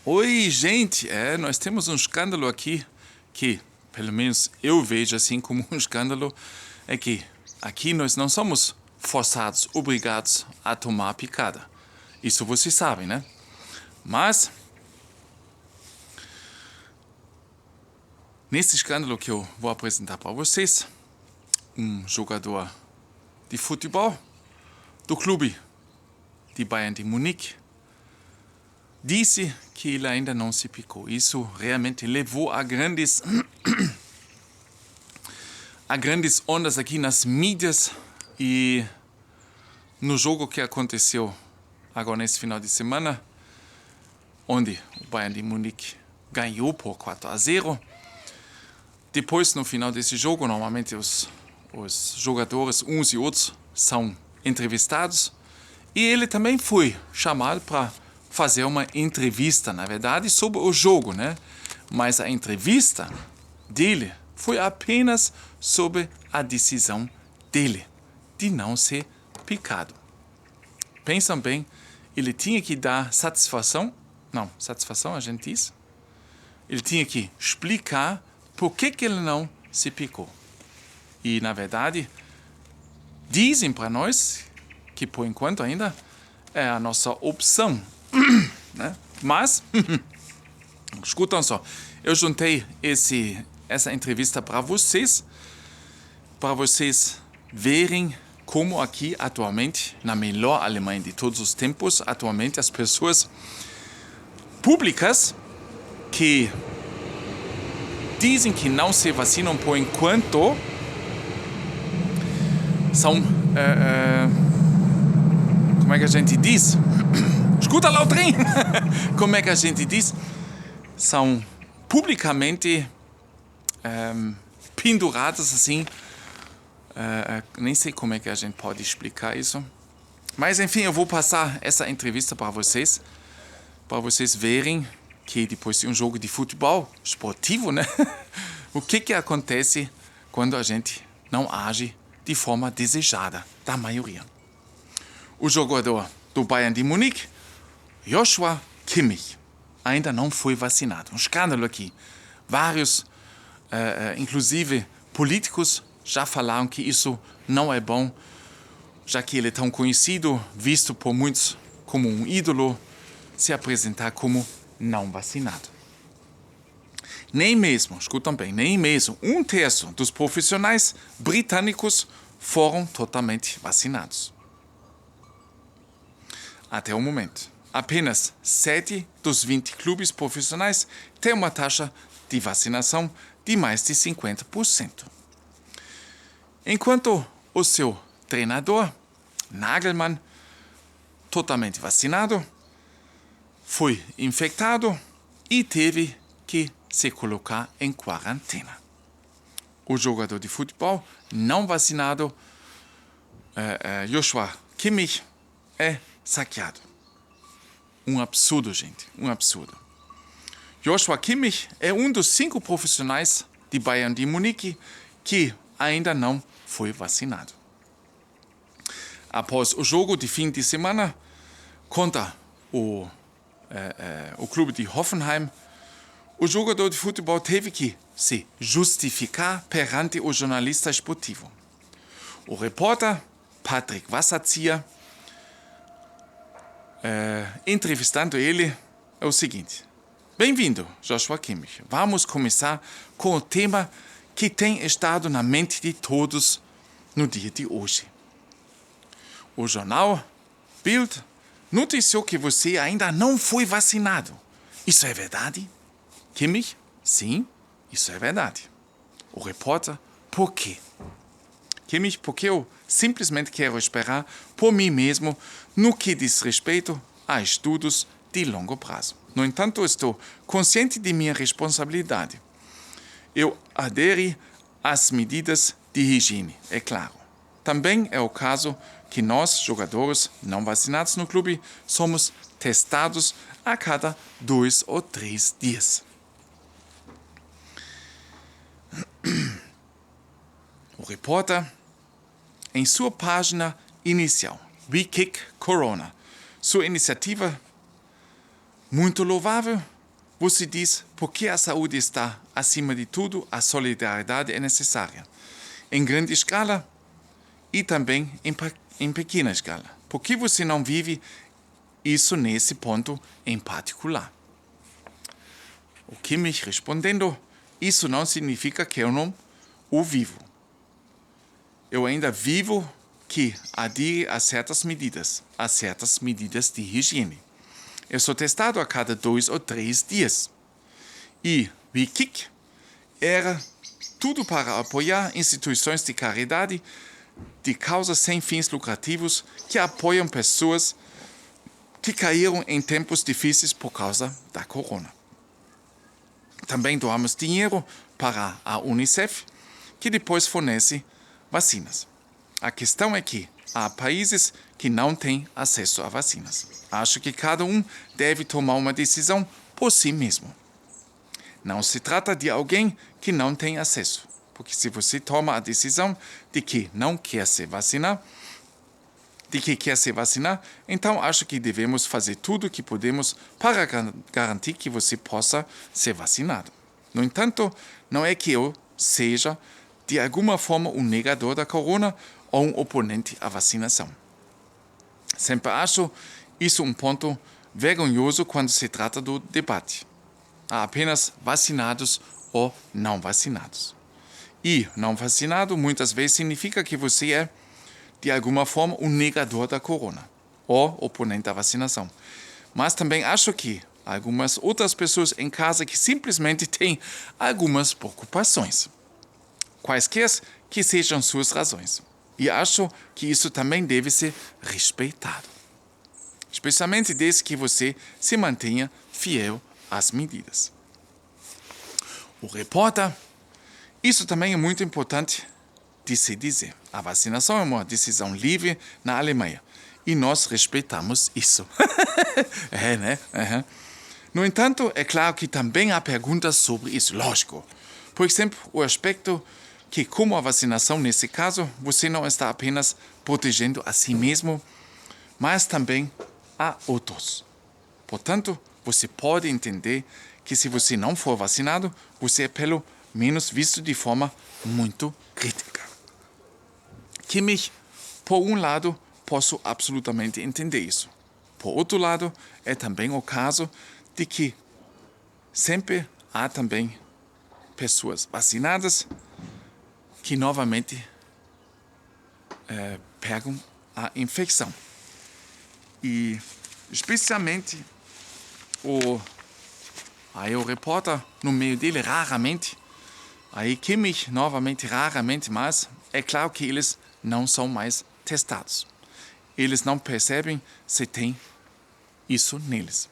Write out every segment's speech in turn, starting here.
Oi, gente! Nós temos um escândalo aqui que, pelo menos eu vejo assim como um escândalo, é que aqui nós não somos forçados, obrigados a tomar a picada. Isso vocês sabem, né? Mas, nesse escândalo que eu vou apresentar para vocês, um jogador de futebol do clube de Bayern de Munique disse que ele ainda não se picou. Isso realmente levou a grandes ondas aqui nas mídias e no jogo que aconteceu agora nesse final de semana, onde o Bayern de Munique ganhou por 4-0. Depois, no final desse jogo, normalmente os jogadores, uns e outros, são entrevistados. E ele também foi chamado para fazer uma entrevista, na verdade, sobre o jogo, né? Mas a entrevista dele foi apenas sobre a decisão dele de não ser picado. Pensam bem, ele tinha que dar satisfação. Não, satisfação a gente diz. Ele tinha que explicar por que ele não se picou. E, na verdade, dizem para nós que, por enquanto ainda, é a nossa opção. Né? Mas, escutam só, eu juntei essa entrevista para vocês verem como aqui atualmente, na melhor Alemanha de todos os tempos, atualmente as pessoas públicas que dizem que não se vacinam por enquanto são, como é que a gente diz? Escuta lá o trem! Como é que a gente diz? São publicamente penduradas assim. Nem sei como é que a gente pode explicar isso. Mas enfim, eu vou passar essa entrevista para vocês verem que depois de um jogo de futebol esportivo, né? O que acontece quando a gente não age de forma desejada da maioria. O jogador do Bayern de Munique, Joshua Kimmich, ainda não foi vacinado. Um escândalo aqui. Vários, inclusive políticos, já falaram que isso não é bom, já que ele é tão conhecido, visto por muitos como um ídolo, se apresentar como não vacinado. Nem mesmo, escutam bem, nem mesmo 1/3 dos profissionais britânicos foram totalmente vacinados. Até o momento, apenas 7 dos 20 clubes profissionais têm uma taxa de vacinação de mais de 50%. Enquanto o seu treinador, Nagelsmann, totalmente vacinado, foi infectado e teve que se colocar em quarentena. O jogador de futebol não vacinado, Joshua Kimmich, é saqueado. Um absurdo, gente, um absurdo. Joshua Kimmich é um dos 5 profissionais de Bayern de Munique que ainda não foi vacinado. Após o jogo de fim de semana contra o clube de Hoffenheim, o jogador de futebol teve que se justificar perante o jornalista esportivo. O repórter Patrick Wasserzieher, entrevistando ele, é o seguinte: bem-vindo, Joshua Kimmich. Vamos começar com o tema que tem estado na mente de todos no dia de hoje. O jornal Bild noticiou que você ainda não foi vacinado. Isso é verdade? Kimmich? Sim, isso é verdade. O repórter: por quê? Kimmich: porque eu simplesmente quero esperar por mim mesmo no que diz respeito a estudos de longo prazo. No entanto, estou consciente de minha responsabilidade. Eu aderi às medidas de higiene, é claro. Também é o caso que nós, jogadores não vacinados no clube, somos testados a cada 2 ou 3 dias. O repórter, em sua página inicial, We Kick Corona, sua iniciativa Muito louvável. Você diz, porque a saúde está acima de tudo, a solidariedade é necessária. Em grande escala e também em pequena escala. Por que você não vive isso nesse ponto em particular? O Kimmich respondendo, isso não significa que eu não o vivo. Eu ainda vivo que adire a certas medidas de higiene. Eu sou testado a cada 2 ou 3 dias. E Wikic era tudo para apoiar instituições de caridade de causas sem fins lucrativos que apoiam pessoas que caíram em tempos difíceis por causa da corona. Também doamos dinheiro para a Unicef, que depois fornece vacinas. A questão é que há países que não têm acesso a vacinas. Acho que cada um deve tomar uma decisão por si mesmo. Não se trata de alguém que não tem acesso, porque se você toma a decisão de que não quer se vacinar, então acho que devemos fazer tudo o que podemos para garantir que você possa ser vacinado. No entanto, não é que eu seja, de alguma forma, um negador da corona ou um oponente à vacinação. Sempre acho isso um ponto vergonhoso quando se trata do debate. Há apenas vacinados ou não vacinados. E não vacinado muitas vezes significa que você é, de alguma forma, um negador da corona ou oponente à vacinação. Mas também acho que algumas outras pessoas em casa que simplesmente têm algumas preocupações, quaisquer que sejam suas razões. E acho que isso também deve ser respeitado, especialmente desde que você se mantenha fiel às medidas. O repórter, isso também é muito importante de se dizer. A vacinação é uma decisão livre na Alemanha e nós respeitamos isso. É, né? Uhum. No entanto, é claro que também há perguntas sobre isso, lógico. Por exemplo, o aspecto que, como a vacinação nesse caso, você não está apenas protegendo a si mesmo, mas também a outros. Portanto, você pode entender que se você não for vacinado, você é pelo menos visto de forma muito crítica. Kimmich, por um lado, posso absolutamente entender isso. Por outro lado, é também o caso de que sempre há também pessoas vacinadas que novamente pegam a infecção. E especialmente o repórter no meio dele, raramente, aí Kimmich novamente, raramente, mas é claro que eles não são mais testados. Eles não percebem se tem isso neles.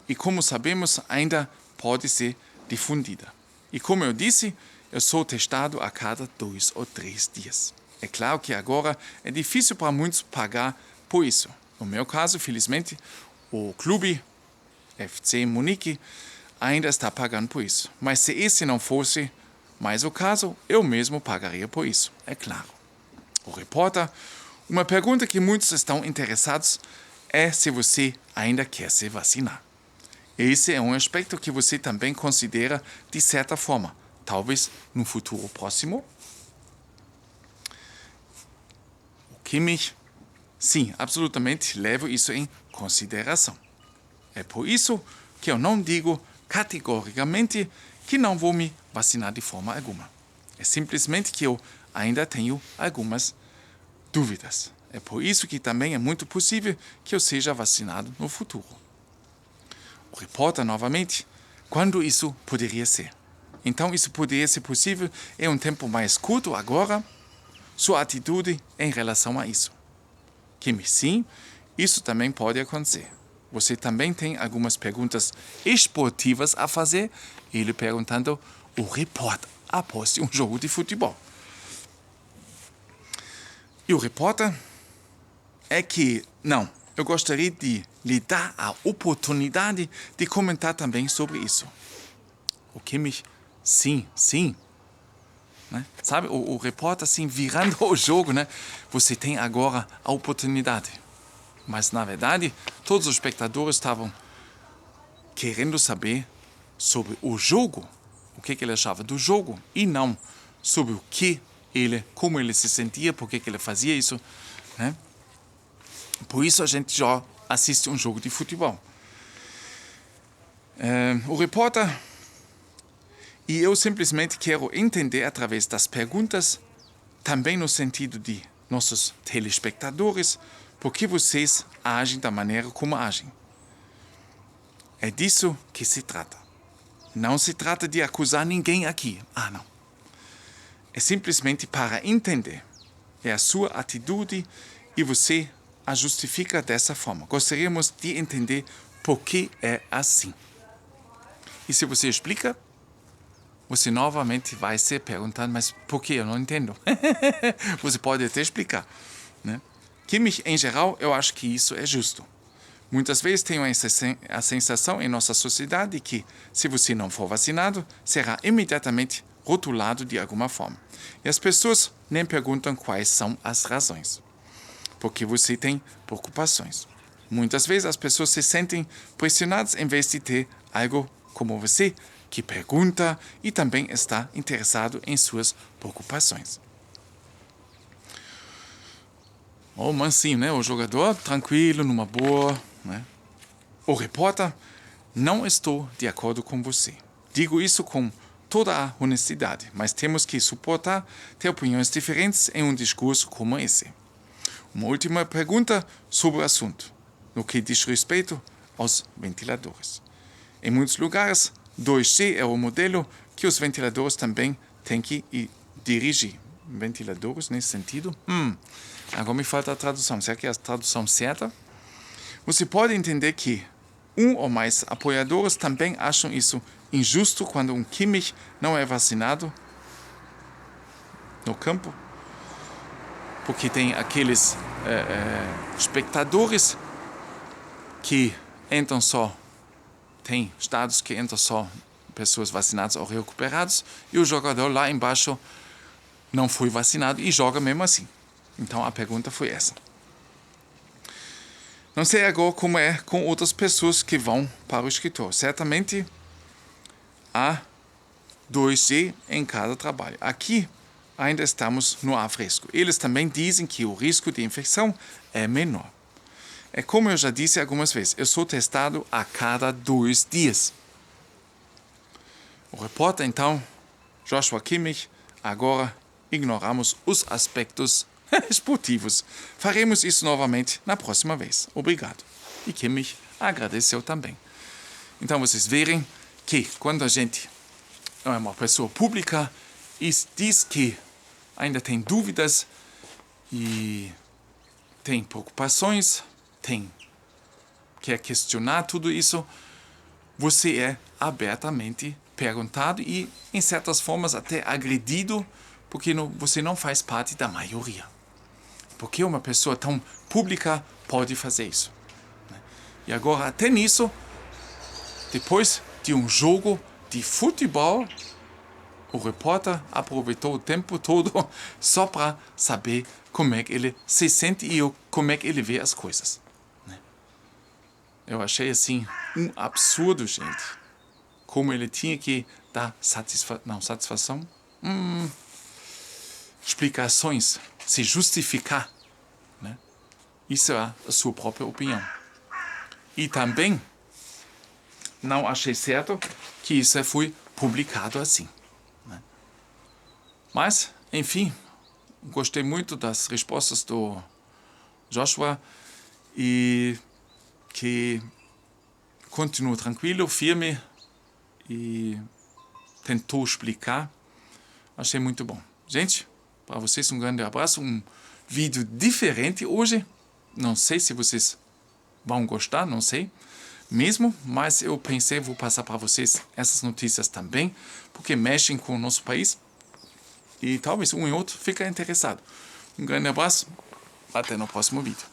E como sabemos, ainda pode ser difundida. E como eu disse, eu sou testado a cada 2 ou 3 dias. É claro que agora é difícil para muitos pagar por isso. No meu caso, felizmente, o clube FC Munique ainda está pagando por isso. Mas se esse não fosse mais o caso, eu mesmo pagaria por isso, é claro. O repórter, uma pergunta que muitos estão interessados é se você ainda quer se vacinar. Esse é um aspecto que você também considera de certa forma, talvez no futuro próximo. O Kimmich, sim, absolutamente levo isso em consideração. É por isso que eu não digo categoricamente que não vou me vacinar de forma alguma. É simplesmente que eu ainda tenho algumas dúvidas. É por isso que também é muito possível que eu seja vacinado no futuro. O repórter, novamente, quando isso poderia ser? Então, isso poderia ser possível em um tempo mais curto agora? Sua atitude em relação a isso? Que sim, isso também pode acontecer. Você também tem algumas perguntas esportivas a fazer, ele perguntando o repórter após um jogo de futebol. E o repórter é que, não, eu gostaria de lhe dar a oportunidade de comentar também sobre isso. O Kimmich, sim. Né? Sabe, o repórter assim, virando o jogo, né? Você tem agora a oportunidade. Mas, na verdade, todos os espectadores estavam querendo saber sobre o jogo, o que ele achava do jogo, e não sobre o que ele, como ele se sentia, por que ele fazia isso, né? Por isso a gente já assiste um jogo de futebol. O repórter e eu simplesmente quero entender através das perguntas, também no sentido de nossos telespectadores, por que vocês agem da maneira como agem. É disso que se trata. Não se trata de acusar ninguém aqui. Não. É simplesmente para entender. É a sua atitude e você a justifica dessa forma. Gostaríamos de entender por que é assim. E se você explica, você novamente vai se perguntar, mas por que eu não entendo? Você pode até explicar, né? Kimmich, em geral, eu acho que isso é justo. Muitas vezes tenho a sensação em nossa sociedade que, se você não for vacinado, será imediatamente rotulado de alguma forma. E as pessoas nem perguntam quais são as razões. Porque você tem preocupações. Muitas vezes as pessoas se sentem pressionadas em vez de ter algo como você, que pergunta e também está interessado em suas preocupações. O mansinho, né? O jogador, tranquilo, numa boa, né? O repórter, não estou de acordo com você. Digo isso com toda a honestidade, mas temos que suportar ter opiniões diferentes em um discurso como esse. Uma última pergunta sobre o assunto, no que diz respeito aos ventiladores. Em muitos lugares, 2G é o modelo que os ventiladores também têm que dirigir. Ventiladores nesse sentido? Agora me falta a tradução. Será que é a tradução certa? Você pode entender que um ou mais apoiadores também acham isso injusto quando um Kimmich não é vacinado no campo? Porque tem aqueles espectadores que entram só, tem estados que entram só pessoas vacinadas ou recuperadas, e o jogador lá embaixo não foi vacinado e joga mesmo assim. Então a pergunta foi essa. Não sei agora como é com outras pessoas que vão para o escritório. Certamente há 2G em cada trabalho. Aqui ainda estamos no ar fresco. Eles também dizem que o risco de infecção é menor. É como eu já disse algumas vezes, eu sou testado a cada 2 dias. O repórter, então, Joshua Kimmich, agora ignoramos os aspectos esportivos. Faremos isso novamente na próxima vez. Obrigado. E Kimmich agradeceu também. Então vocês verem que quando a gente é uma pessoa pública e diz que ainda tem dúvidas e tem preocupações, quer questionar tudo isso, você é abertamente perguntado e, em certas formas, até agredido, porque você não faz parte da maioria. Porque uma pessoa tão pública pode fazer isso. E agora, até nisso, depois de um jogo de futebol, o repórter aproveitou o tempo todo só para saber como é que ele se sente e como é que ele vê as coisas. Eu achei assim um absurdo, gente. Como ele tinha que dar satisfação? Explicações, se justificar. Né? Isso é a sua própria opinião. E também não achei certo que isso foi publicado assim. Né? Mas, enfim, gostei muito das respostas do Joshua e que continua tranquilo, firme e tentou explicar. Achei muito bom. Gente, para vocês um grande abraço, um vídeo diferente hoje. Não sei se vocês vão gostar, não sei mesmo, mas eu pensei vou passar para vocês essas notícias também, porque mexem com o nosso país e talvez um e outro fique interessado. Um grande abraço, até no próximo vídeo.